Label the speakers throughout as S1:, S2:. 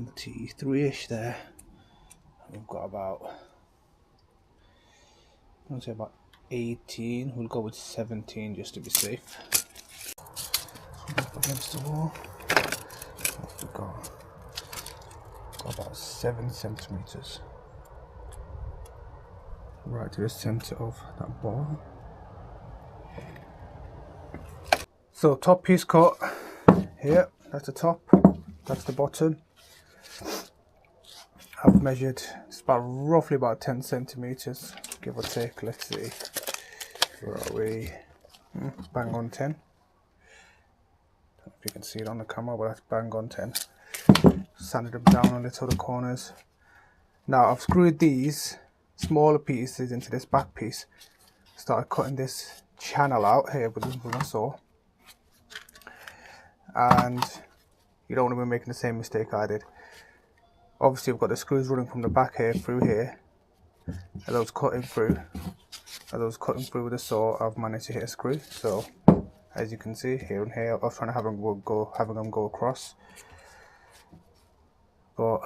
S1: 73-ish there. We've got about, I would say about 18. We'll go with 17 just to be safe. Up against the wall. We've got about 7 centimeters right to the center of that ball. So top piece cut here, that's the top, that's the bottom. I've measured, it's about roughly about 10 centimeters, give or take. Let's see, where are we? Bang on 10. Don't know if you can see it on the camera, but that's bang on 10. Sanded them down a little, the corners. Now I've screwed these smaller pieces into this back piece. Started cutting this channel out here with my saw. And you don't want to be making the same mistake I did. Obviously, we've got the screws running from the back here through here. As I was cutting through with the saw, I've managed to hit a screw. So, as you can see here and here, I was trying to have them go across, but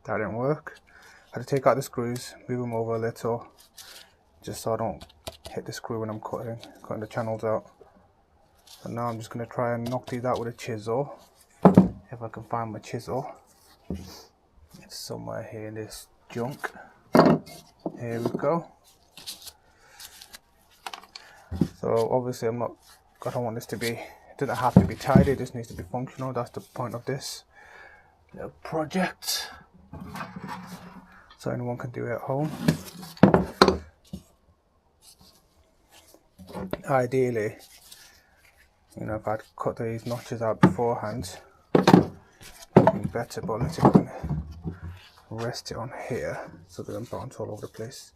S1: that didn't work. I had to take out the screws, move them over a little, just so I don't hit the screw when I'm cutting the channels out. And now I'm just going to try and knock these out with a chisel, if I can find my chisel. It's somewhere here in this junk. Here we go. So obviously I don't want this to be, it doesn't have to be tidy, it just needs to be functional. That's the point of this little project. So anyone can do it at home. Ideally, you know, if I'd cut these notches out beforehand, it'd be better, but let's see if I can rest it on here so they don't bounce all over the place.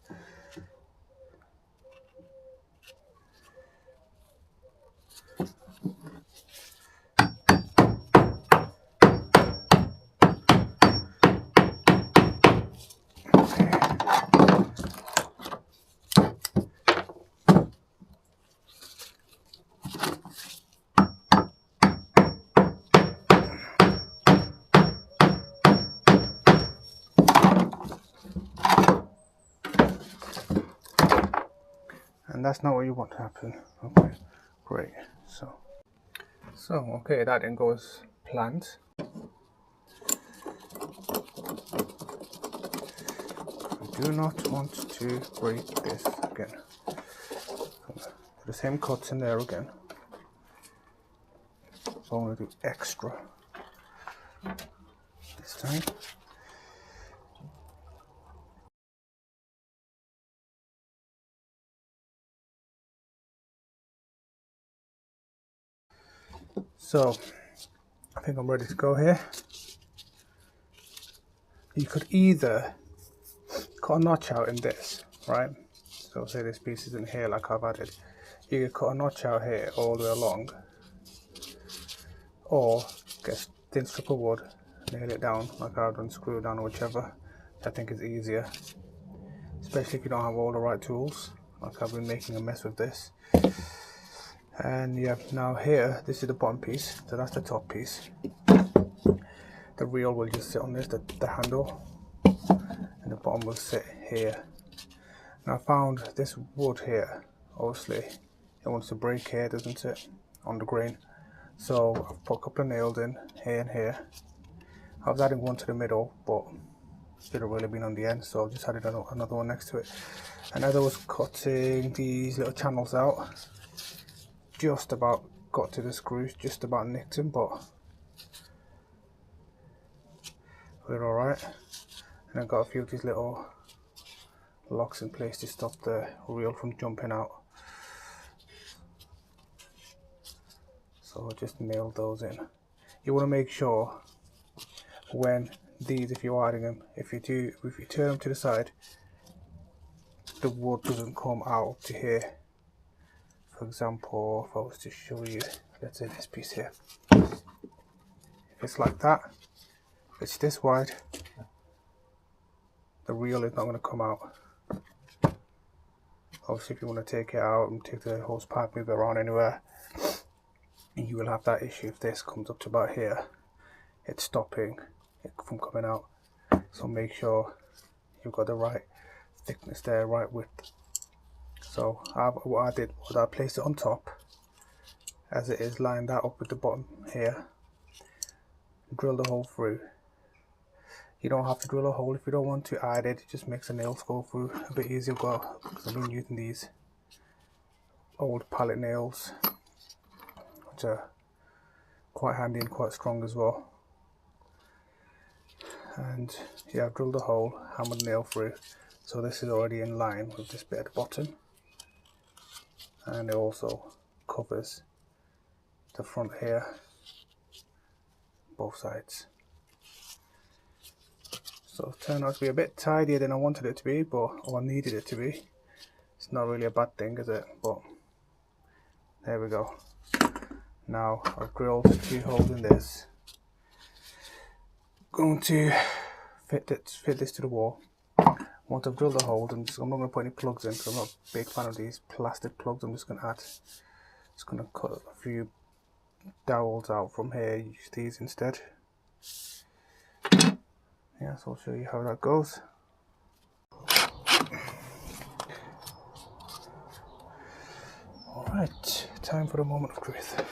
S1: And that's not what you want to happen. Okay, great. So okay, that didn't go as planned. I do not want to break this again. Put the same cuts in there again. So I'm going to do extra this time. So I think I'm ready to go here. You could either cut a notch out in this, right? So say this piece is in here like I've added. You could cut a notch out here all the way along, or get a thin strip of wood, nail it down like I've done, screw it down, or whichever. I think is easier, especially if you don't have all the right tools, like I've been making a mess with this. And yeah, now here, this is the bottom piece, so that's the top piece. The reel will just sit on this, the handle, and the bottom will sit here. And I found this wood here, obviously, it wants to break here, doesn't it, on the grain. So I've put a couple of nails in, here and here. I was adding one to the middle, but it should have really been on the end, so I've just added another one next to it. And as I was cutting these little channels out, just about got to the screws, just about nicked them, but we're alright. And I've got a few of these little locks in place to stop the reel from jumping out. So I just nailed those in. You want to make sure when these, if you're adding them, if you turn them to the side, the wood doesn't come out to here. For example, if I was to show you, let's say this piece here, if it's like that, if it's this wide, the reel is not going to come out. Obviously if you want to take it out and take the hose pipe, move it around anywhere, you will have that issue. If this comes up to about here, it's stopping it from coming out. So make sure you've got the right thickness there, right width. So what I did was I placed it on top as it is, lined that up with the bottom here, drill the hole through. You don't have to drill a hole if you don't want to. I did, it just makes the nails go through a bit easier, because I've been using these old pallet nails, which are quite handy and quite strong as well. And yeah, I've drilled a hole, hammered the nail through, so this is already in line with this bit at the bottom, and it also covers the front here, both sides. So it turned out to be a bit tidier than I wanted it to be, or needed it to be. It's not really a bad thing, is it? But there we go. Now I've drilled 2 holes in this. Going to fit this to the wall. Once I've drilled the holes, I'm not going to put any plugs in because I'm not a big fan of these plastic plugs. I'm just going to cut a few dowels out from here. Use these instead. Yeah, so I'll show you how that goes. Alright, time for the moment of truth.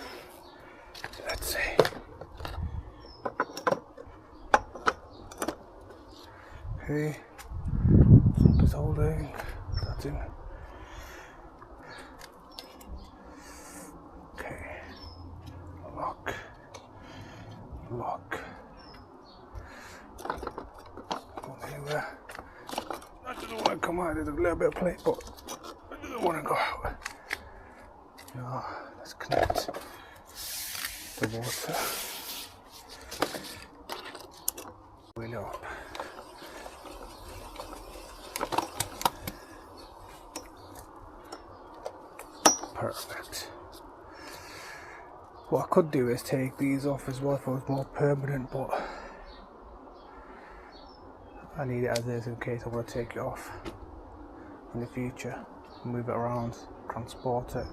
S1: Let's see. Okay, pump is holding, that's in. Okay, lock. Anywhere. I just want to come out. There's a little bit of plate, but I don't want to go out. Now let's connect the water. Wheel it up. Perfect. What I could do is take these off as well if it was more permanent, but I need it as is in case I want to take it off in the future, move it around, transport it.